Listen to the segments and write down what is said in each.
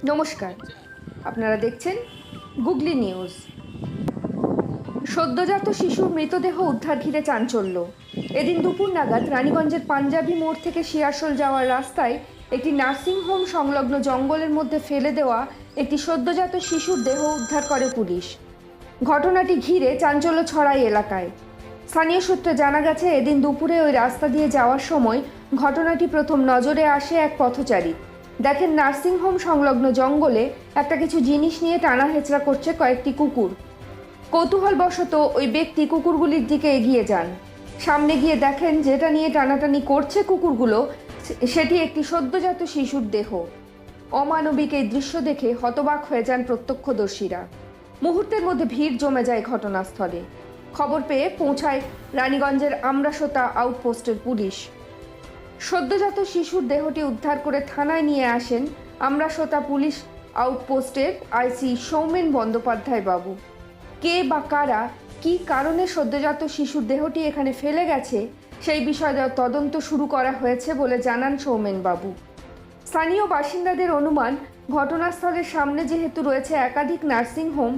নমস্কার, আপনারা দেখছেন গুগলি নিউজ। সদ্যজাত শিশুর মৃতদেহ উদ্ধার ঘিরে চাঞ্চল্য। এদিন দুপুর নাগাদ রানীগঞ্জের পাঞ্জাবি মোড় থেকে শিয়ারশোল যাওয়ার রাস্তায় একটি নার্সিংহোম সংলগ্ন জঙ্গলের মধ্যে ফেলে দেওয়া একটি সদ্যজাত শিশুর দেহ উদ্ধার করে পুলিশ। ঘটনাটি ঘিরে চাঞ্চল্য ছড়ায় এলাকায়। স্থানীয় সূত্রে জানা গেছে, এদিন দুপুরে ওই রাস্তা দিয়ে যাওয়ার সময় ঘটনাটি প্রথম নজরে আসে এক পথচারী। দেখেন নার্সিংহোম সংলগ্ন জঙ্গলে একটা কিছু জিনিস নিয়ে টানা হেঁচড়া করছে কয়েকটি কুকুর। কৌতূহলবশত ওই ব্যক্তি কুকুরগুলির দিকে এগিয়ে যান। সামনে গিয়ে দেখেন যেটা নিয়ে টানাটানি করছে কুকুরগুলো, সেটি একটি সদ্যজাত শিশুর দেহ। অমানবিক এই দৃশ্য দেখে হতবাক হয়ে যান প্রত্যক্ষদর্শীরা। মুহূর্তের মধ্যে ভিড় জমে যায় ঘটনাস্থলে। খবর পেয়ে পৌঁছায় রানীগঞ্জের আমরাসোতা আউটপোস্টের পুলিশ। সদ্যজাত শিশুর দেহটি উদ্ধার করে থানায় নিয়ে আসেন আমরাসোতা পুলিশ আউটপোস্টের আইসি সৌমেন বন্দ্যোপাধ্যায় বাবু। কে বা কারা কী কারণে সদ্যজাত শিশুর দেহটি এখানে ফেলে গেছে সেই বিষয়ে তদন্ত শুরু করা হয়েছে বলে জানান সৌমেন বাবু। স্থানীয় বাসিন্দাদের অনুমান, ঘটনাস্থলের সামনে যেহেতু রয়েছে একাধিক নার্সিংহোম,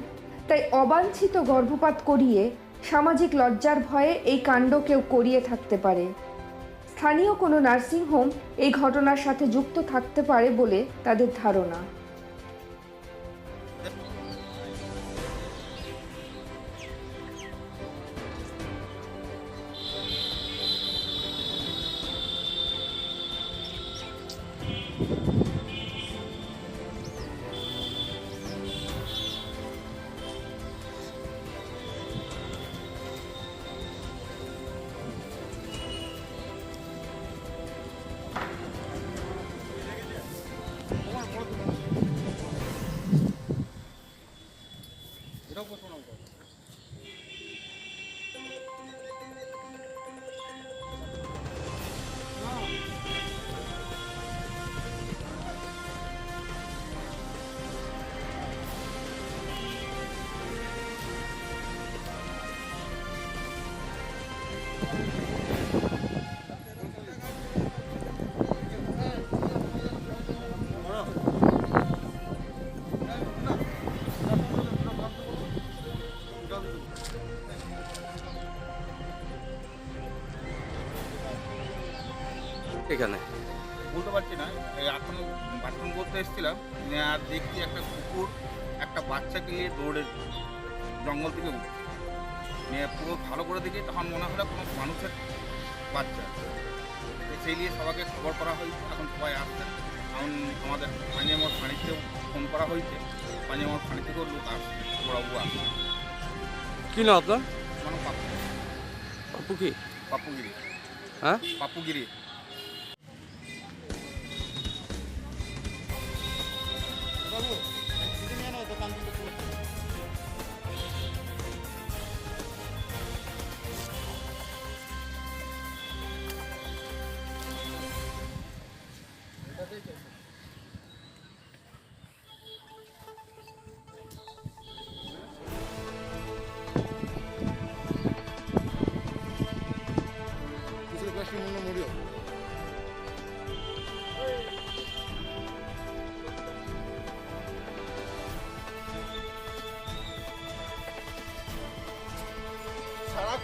তাই অবাঞ্ছিত গর্ভপাত করিয়ে সামাজিক লজ্জার ভয়ে এই কাণ্ড কেউ করিয়ে থাকতে পারে। স্থানীয় কোনো নার্সিংহোম এই ঘটনার সাথে যুক্ত থাকতে পারে বলে তাদের ধারণা। এখানে বলতে পারছি না, এখন বাথরুম করতে এসেছিলাম, আর দেখছি একটা কুকুর একটা বাচ্চাকে নিয়ে দৌড়ে জঙ্গল থেকে উঠছে। নিয়ে পুরো ভালো করে দেখি, তখন মনে হলো কোনো মানুষের বাচ্চা। সেই নিয়ে সবাইকে খবর করা হয়েছে, এখন সবাই আসছে। এখন আমাদের পাঞ্জামোড় থানিতেও ফোন করা হয়েছে, পাঞ্জামোড় থানি থেকেও লোক আসছে, বড়বাবু আসছে। কি না আপনার মানে পাপ্পু কি পাপ্পুগিরি, হ্যাঁ পাপ্পুগিরি। সারা